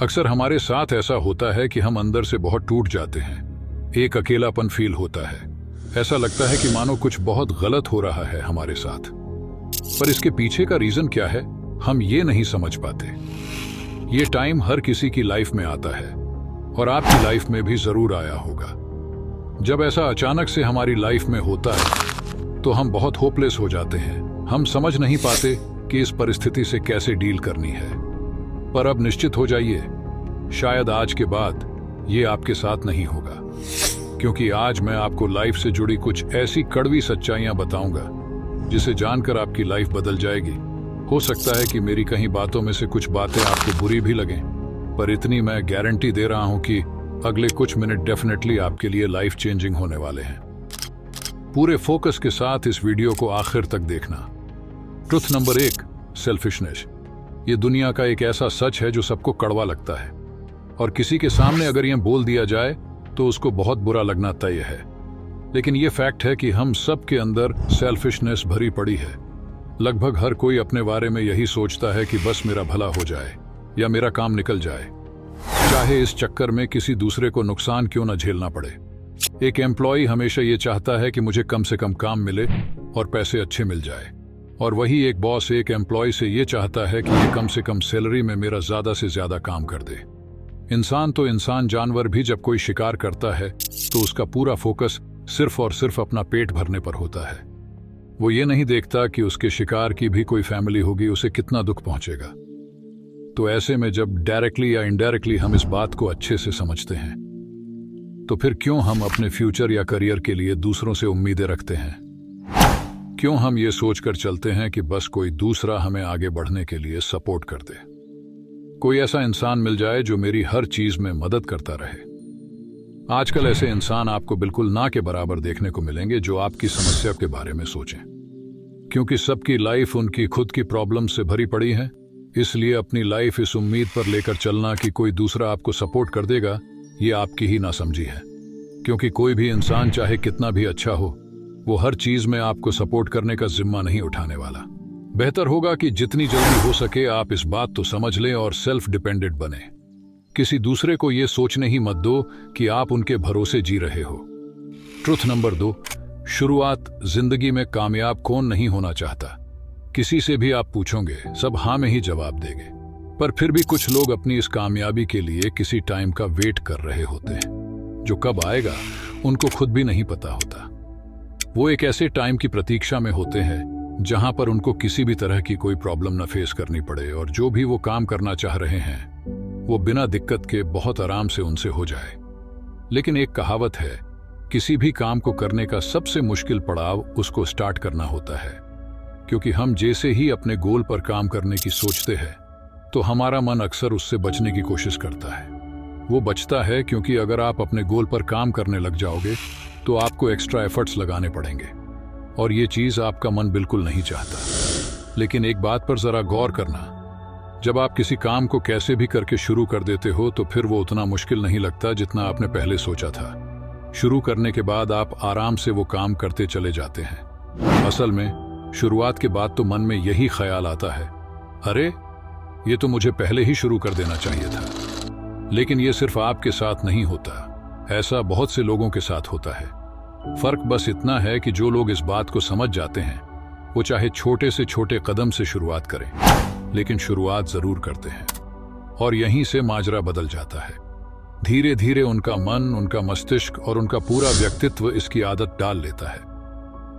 अक्सर हमारे साथ ऐसा होता है कि हम अंदर से बहुत टूट जाते हैं। एक अकेलापन फील होता है। ऐसा लगता है कि मानो कुछ बहुत गलत हो रहा है हमारे साथ। पर इसके पीछे का रीजन क्या है, हम ये नहीं समझ पाते। ये टाइम हर किसी की लाइफ में आता है और आपकी लाइफ में भी जरूर आया होगा। जब ऐसा अचानक से हमारी लाइफ में होता है तो हम बहुत होपलेस हो जाते हैं। हम समझ नहीं पाते कि इस परिस्थिति से कैसे डील करनी है। पर अब निश्चित हो जाइए, शायद आज के बाद ये आपके साथ नहीं होगा, क्योंकि आज मैं आपको लाइफ से जुड़ी कुछ ऐसी कड़वी सच्चाइयां बताऊंगा जिसे जानकर आपकी लाइफ बदल जाएगी। हो सकता है कि मेरी कहीं बातों में से कुछ बातें आपको बुरी भी लगें, पर इतनी मैं गारंटी दे रहा हूं कि अगले कुछ मिनट डेफिनेटली आपके लिए लाइफ चेंजिंग होने वाले हैं। पूरे फोकस के साथ इस वीडियो को आखिर तक देखना। Truth number 1, selfishness. ये दुनिया का एक ऐसा सच है जो सबको कड़वा लगता है, और किसी के सामने अगर यह बोल दिया जाए तो उसको बहुत बुरा लगना तय है। लेकिन यह फैक्ट है कि हम सब के अंदर सेल्फिशनेस भरी पड़ी है। लगभग हर कोई अपने बारे में यही सोचता है कि बस मेरा भला हो जाए या मेरा काम निकल जाए, चाहे इस चक्कर में किसी दूसरे को नुकसान क्यों न झेलना पड़े। एक एम्प्लॉय हमेशा ये चाहता है कि मुझे कम से कम काम मिले और पैसे अच्छे मिल जाए, और वही एक बॉस एक एम्प्लॉय से ये चाहता है कि ये कम से कम सैलरी में मेरा ज्यादा से ज्यादा काम कर दे। इंसान तो इंसान, जानवर भी जब कोई शिकार करता है तो उसका पूरा फोकस सिर्फ और सिर्फ अपना पेट भरने पर होता है। वो ये नहीं देखता कि उसके शिकार की भी कोई फैमिली होगी, उसे कितना दुख पहुंचेगा। तो ऐसे में जब डायरेक्टली या इनडायरेक्टली हम इस बात को अच्छे से समझते हैं, तो फिर क्यों हम अपने फ्यूचर या करियर के लिए दूसरों से उम्मीदें रखते हैं? क्यों हम ये सोचकर चलते हैं कि बस कोई दूसरा हमें आगे बढ़ने के लिए सपोर्ट कर दे, कोई ऐसा इंसान मिल जाए जो मेरी हर चीज में मदद करता रहे। आजकल ऐसे इंसान आपको बिल्कुल ना के बराबर देखने को मिलेंगे जो आपकी समस्या के बारे में सोचें। क्योंकि सबकी लाइफ उनकी खुद की प्रॉब्लम से भरी पड़ी है, इसलिए अपनी लाइफ इस उम्मीद पर लेकर चलना कि कोई दूसरा आपको सपोर्ट कर देगा, ये आपकी ही नासमझी है। क्योंकि कोई भी इंसान चाहे कितना भी अच्छा हो, वो हर चीज में आपको सपोर्ट करने का जिम्मा नहीं उठाने वाला। बेहतर होगा कि जितनी जल्दी हो सके आप इस बात तो समझ लें और सेल्फ डिपेंडेंट बने। किसी दूसरे को यह सोचने ही मत दो कि आप उनके भरोसे जी रहे हो। ट्रुथ नंबर 2, शुरुआत। जिंदगी में कामयाब कौन नहीं होना चाहता? किसी से भी आप पूछोगे, सब हाँ में ही जवाब देंगे। पर फिर भी कुछ लोग अपनी इस कामयाबी के लिए किसी टाइम का वेट कर रहे होते हैं, जो कब आएगा उनको खुद भी नहीं पता होता। वो एक ऐसे टाइम की प्रतीक्षा में होते हैं जहां पर उनको किसी भी तरह की कोई प्रॉब्लम न फेस करनी पड़े, और जो भी वो काम करना चाह रहे हैं वो बिना दिक्कत के बहुत आराम से उनसे हो जाए। लेकिन एक कहावत है, किसी भी काम को करने का सबसे मुश्किल पड़ाव उसको स्टार्ट करना होता है। क्योंकि हम जैसे ही अपने गोल पर काम करने की सोचते हैं तो हमारा मन अक्सर उससे बचने की कोशिश करता है। वो बचता है क्योंकि अगर आप अपने गोल पर काम करने लग जाओगे तो आपको एक्स्ट्रा एफर्ट्स लगाने पड़ेंगे, और ये चीज आपका मन बिल्कुल नहीं चाहता। लेकिन एक बात पर जरा गौर करना, जब आप किसी काम को कैसे भी करके शुरू कर देते हो तो फिर वो उतना मुश्किल नहीं लगता जितना आपने पहले सोचा था। शुरू करने के बाद आप आराम से वो काम करते चले जाते हैं। असल में शुरुआत के बाद तो मन में यही ख्याल आता है, अरे ये तो मुझे पहले ही शुरू कर देना चाहिए था। लेकिन ये सिर्फ आपके साथ नहीं होता, ऐसा बहुत से लोगों के साथ होता है। फर्क बस इतना है कि जो लोग इस बात को समझ जाते हैं वो चाहे छोटे से छोटे कदम से शुरुआत करें, लेकिन शुरुआत जरूर करते हैं, और यहीं से माजरा बदल जाता है। धीरे धीरे उनका मन, उनका मस्तिष्क और उनका पूरा व्यक्तित्व इसकी आदत डाल लेता है।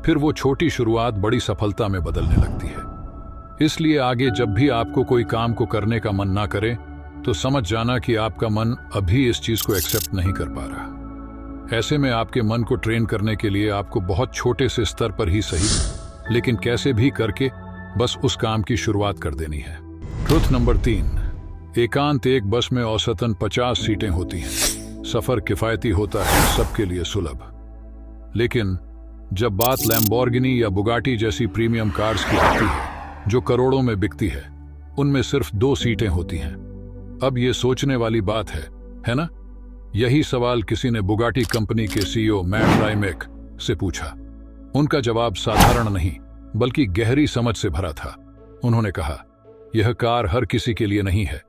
फिर वो छोटी शुरुआत बड़ी सफलता में बदलने लगती है। इसलिए आगे जब भी आपको कोई काम को करने का मन ना करे तो समझ जाना कि आपका मन अभी इस चीज को एक्सेप्ट नहीं कर पा रहा। ऐसे में आपके मन को ट्रेन करने के लिए आपको बहुत छोटे से स्तर पर ही सही, लेकिन कैसे भी करके बस उस काम की शुरुआत कर देनी है। ट्रुथ नंबर 3, एकांत। एक बस में औसतन 50 सीटें होती हैं। सफर किफायती होता है, सबके लिए सुलभ। लेकिन जब बात लैम्बोर्गिनी या बुगाटी जैसी प्रीमियम कार्स की आती है जो करोड़ों में बिकती है, उनमें सिर्फ 2 सीटें होती हैं। अब ये सोचने वाली बात है ना? यही सवाल किसी ने बुगाटी कंपनी के सीईओ मैट राइमेक से पूछा। उनका जवाब साधारण नहीं बल्कि गहरी समझ से भरा था। उन्होंने कहा, यह कार हर किसी के लिए नहीं है,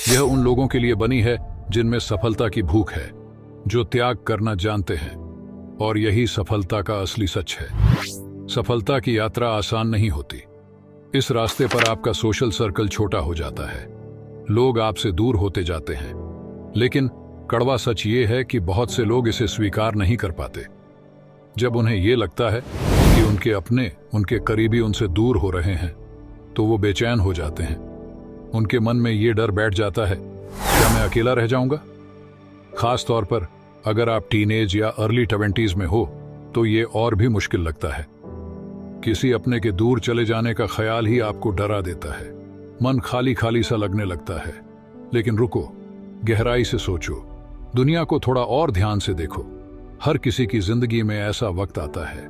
यह उन लोगों के लिए बनी है जिनमें सफलता की भूख है, जो त्याग करना जानते हैं, और यही सफलता का असली सच है। सफलता की यात्रा आसान नहीं होती। इस रास्ते पर आपका सोशल सर्कल छोटा हो जाता है, लोग आपसे दूर होते जाते हैं, लेकिन कड़वा सच ये है कि बहुत से लोग इसे स्वीकार नहीं कर पाते। जब उन्हें यह लगता है कि उनके अपने, उनके करीबी उनसे दूर हो रहे हैं, तो वो बेचैन हो जाते हैं। उनके मन में ये डर बैठ जाता है, क्या मैं अकेला रह जाऊंगा? खास तौर पर अगर आप टीनेज या अर्ली 20s में हो तो ये और भी मुश्किल लगता है। किसी अपने के दूर चले जाने का ख्याल ही आपको डरा देता है। मन खाली खाली सा लगने लगता है। लेकिन रुको, गहराई से सोचो, दुनिया को थोड़ा और ध्यान से देखो। हर किसी की जिंदगी में ऐसा वक्त आता है।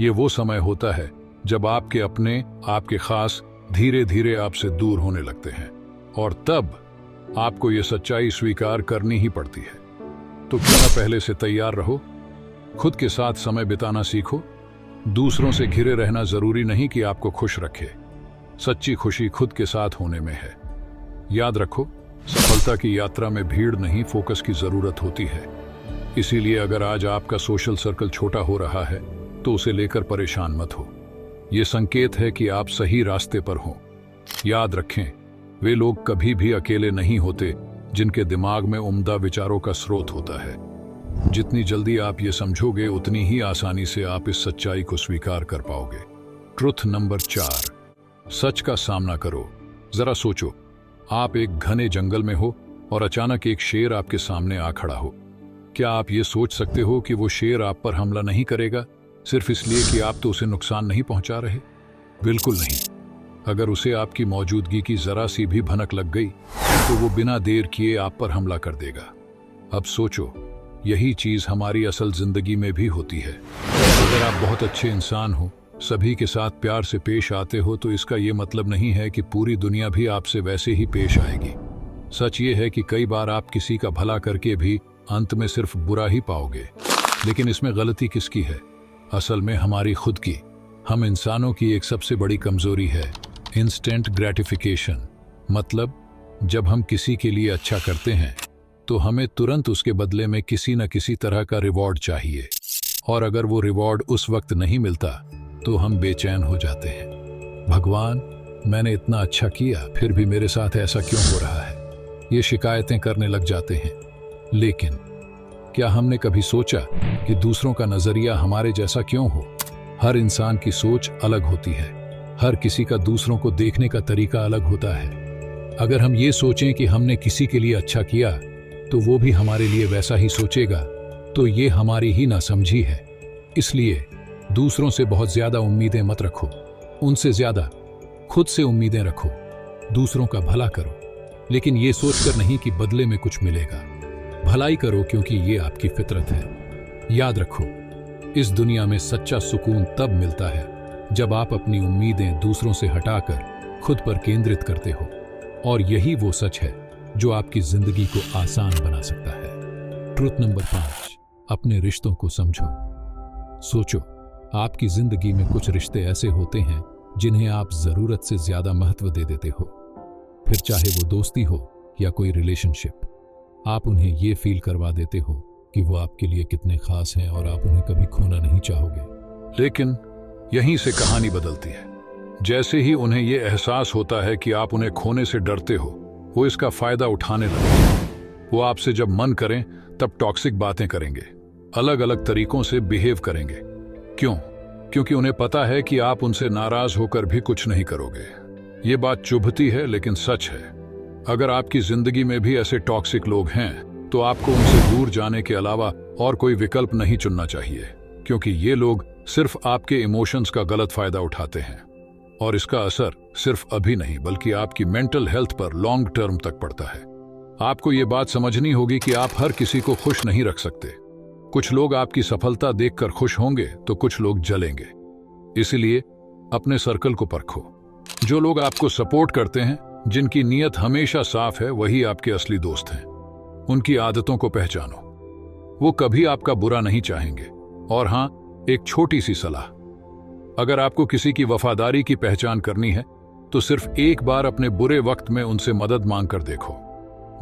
ये वो समय होता है जब आपके अपने, आपके खास धीरे धीरे आपसे दूर होने लगते हैं, और तब आपको ये सच्चाई स्वीकार करनी ही पड़ती है। तो क्यों ना पहले से तैयार रहो, खुद के साथ समय बिताना सीखो। दूसरों से घिरे रहना जरूरी नहीं कि आपको खुश रखे। सच्ची खुशी खुद के साथ होने में है। याद रखो, सफलता की यात्रा में भीड़ नहीं, फोकस की जरूरत होती है। इसीलिए अगर आज आपका सोशल सर्कल छोटा हो रहा है तो उसे लेकर परेशान मत हो। यह संकेत है कि आप सही रास्ते पर हो। याद रखें, वे लोग कभी भी अकेले नहीं होते जिनके दिमाग में उम्दा विचारों का स्रोत होता है। जितनी जल्दी आप ये समझोगे, उतनी ही आसानी से आप इस सच्चाई को स्वीकार कर पाओगे। ट्रुथ नंबर 4, सच का सामना करो। जरा सोचो, आप एक घने जंगल में हो और अचानक एक शेर आपके सामने आ खड़ा हो। क्या आप ये सोच सकते हो कि वो शेर आप पर हमला नहीं करेगा सिर्फ इसलिए कि आप तो उसे नुकसान नहीं पहुंचा रहे? बिल्कुल नहीं। अगर उसे आपकी मौजूदगी की जरा सी भी भनक लग गई तो वो बिना देर किए आप पर हमला कर देगा। अब सोचो, यही चीज हमारी असल जिंदगी में भी होती है। अगर आप बहुत अच्छे इंसान हो, सभी के साथ प्यार से पेश आते हो, तो इसका ये मतलब नहीं है कि पूरी दुनिया भी आपसे वैसे ही पेश आएगी। सच ये है कि कई बार आप किसी का भला करके भी अंत में सिर्फ बुरा ही पाओगे। लेकिन इसमें गलती किसकी है? असल में हमारी खुद की। हम इंसानों की एक सबसे बड़ी कमजोरी है इंस्टेंट ग्रेटिफिकेशन। मतलब जब हम किसी के लिए अच्छा करते हैं तो हमें तुरंत उसके बदले में किसी न किसी तरह का रिवॉर्ड चाहिए, और अगर वो रिवॉर्ड उस वक्त नहीं मिलता तो हम बेचैन हो जाते हैं। भगवान, मैंने इतना अच्छा किया फिर भी मेरे साथ ऐसा क्यों हो रहा है? ये शिकायतें करने लग जाते हैं। लेकिन क्या हमने कभी सोचा कि दूसरों का नजरिया हमारे जैसा क्यों हो? हर इंसान की सोच अलग होती है। हर किसी का दूसरों को देखने का तरीका अलग होता है। अगर हम ये सोचें कि हमने किसी के लिए अच्छा किया तो वो भी हमारे लिए वैसा ही सोचेगा, तो ये हमारी ही नासमझी है। इसलिए दूसरों से बहुत ज्यादा उम्मीदें मत रखो। उनसे ज्यादा खुद से उम्मीदें रखो। दूसरों का भला करो, लेकिन ये सोचकर नहीं कि बदले में कुछ मिलेगा। भलाई करो क्योंकि ये आपकी फितरत है। याद रखो, इस दुनिया में सच्चा सुकून तब मिलता है जब आप अपनी उम्मीदें दूसरों से हटाकर खुद पर केंद्रित करते हो, और यही वो सच है जो आपकी जिंदगी को आसान बना सकता है। ट्रुथ नंबर 5, अपने रिश्तों को समझो। सोचो, आपकी जिंदगी में कुछ रिश्ते ऐसे होते हैं जिन्हें आप जरूरत से ज्यादा महत्व दे देते हो। फिर चाहे वो दोस्ती हो या कोई रिलेशनशिप, आप उन्हें ये फील करवा देते हो कि वो आपके लिए कितने खास हैं और आप उन्हें कभी खोना नहीं चाहोगे। लेकिन यहीं से कहानी बदलती है। जैसे ही उन्हें यह एहसास होता है कि आप उन्हें खोने से डरते हो, वो इसका फायदा उठाने लगते हैं। वो आपसे जब मन करें तब टॉक्सिक बातें करेंगे, अलग अलग तरीकों से बिहेव करेंगे। क्यों? क्योंकि उन्हें पता है कि आप उनसे नाराज होकर भी कुछ नहीं करोगे। ये बात चुभती है लेकिन सच है। अगर आपकी जिंदगी में भी ऐसे टॉक्सिक लोग हैं तो आपको उनसे दूर जाने के अलावा और कोई विकल्प नहीं चुनना चाहिए, क्योंकि ये लोग सिर्फ आपके इमोशंस का गलत फायदा उठाते हैं, और इसका असर सिर्फ अभी नहीं बल्कि आपकी मेंटल हेल्थ पर लॉन्ग टर्म तक पड़ता है। आपको ये बात समझनी होगी कि आप हर किसी को खुश नहीं रख सकते। कुछ लोग आपकी सफलता देखकर खुश होंगे तो कुछ लोग जलेंगे। इसलिए अपने सर्कल को परखो। जो लोग आपको सपोर्ट करते हैं, जिनकी नीयत हमेशा साफ है, वही आपके असली दोस्त हैं। उनकी आदतों को पहचानो। वो कभी आपका बुरा नहीं चाहेंगे। और हां, एक छोटी सी सलाह, अगर आपको किसी की वफादारी की पहचान करनी है तो सिर्फ एक बार अपने बुरे वक्त में उनसे मदद मांगकर देखो।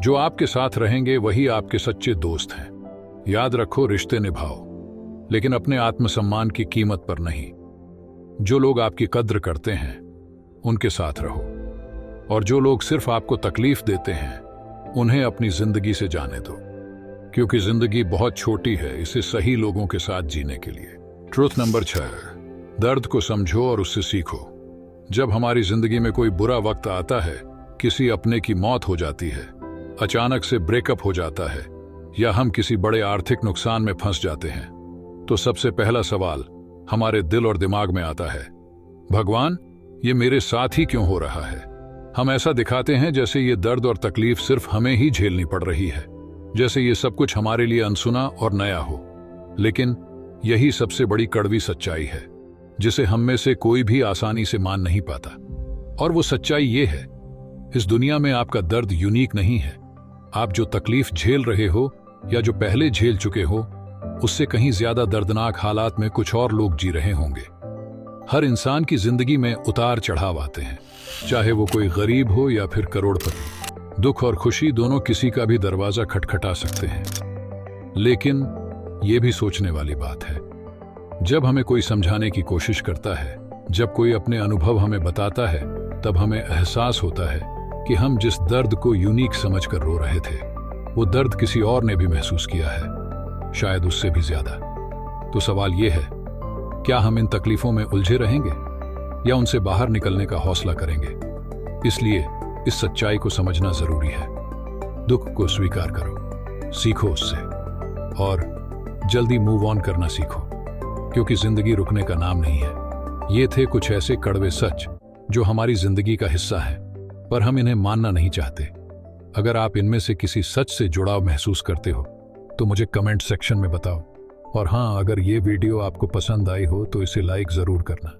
जो आपके साथ रहेंगे वही आपके सच्चे दोस्त हैं। याद रखो, रिश्ते निभाओ, लेकिन अपने आत्मसम्मान की कीमत पर नहीं। जो लोग आपकी कद्र करते हैं उनके साथ रहो, और जो लोग सिर्फ आपको तकलीफ देते हैं उन्हें अपनी जिंदगी से जाने दो, क्योंकि जिंदगी बहुत छोटी है इसे सही लोगों के साथ जीने के लिए। ट्रूथ नंबर 6, दर्द को समझो और उससे सीखो। जब हमारी जिंदगी में कोई बुरा वक्त आता है, किसी अपने की मौत हो जाती है, अचानक से ब्रेकअप हो जाता है, या हम किसी बड़े आर्थिक नुकसान में फंस जाते हैं, तो सबसे पहला सवाल हमारे दिल और दिमाग में आता है, भगवान, ये मेरे साथ ही क्यों हो रहा है? हम ऐसा दिखाते हैं जैसे ये दर्द और तकलीफ सिर्फ हमें ही झेलनी पड़ रही है, जैसे ये सब कुछ हमारे लिए अनसुना और नया हो। लेकिन यही सबसे बड़ी कड़वी सच्चाई है, जिसे हम में से कोई भी आसानी से मान नहीं पाता। और वो सच्चाई ये है, इस दुनिया में आपका दर्द यूनिक नहीं है। आप जो तकलीफ झेल रहे हो या जो पहले झेल चुके हो, उससे कहीं ज्यादा दर्दनाक हालात में कुछ और लोग जी रहे होंगे। हर इंसान की जिंदगी में उतार चढ़ाव आते हैं, चाहे वो कोई गरीब हो या फिर करोड़पति। दुख और खुशी दोनों किसी का भी दरवाजा खटखटा सकते हैं। लेकिन ये भी सोचने वाली बात है, जब हमें कोई समझाने की कोशिश करता है, जब कोई अपने अनुभव हमें बताता है, तब हमें एहसास होता है कि हम जिस दर्द को यूनिक समझकर रो रहे थे, वो दर्द किसी और ने भी महसूस किया है, शायद उससे भी ज्यादा। तो सवाल ये है, क्या हम इन तकलीफों में उलझे रहेंगे या उनसे बाहर निकलने का हौसला करेंगे? इसलिए इस सच्चाई को समझना जरूरी है। दुख को स्वीकार करो, सीखो उससे, और जल्दी मूव ऑन करना सीखो, क्योंकि जिंदगी रुकने का नाम नहीं है। ये थे कुछ ऐसे कड़वे सच जो हमारी जिंदगी का हिस्सा है, पर हम इन्हें मानना नहीं चाहते। अगर आप इनमें से किसी सच से जुड़ाव महसूस करते हो तो मुझे कमेंट सेक्शन में बताओ। और हाँ, अगर ये वीडियो आपको पसंद आई हो तो इसे लाइक जरूर करना।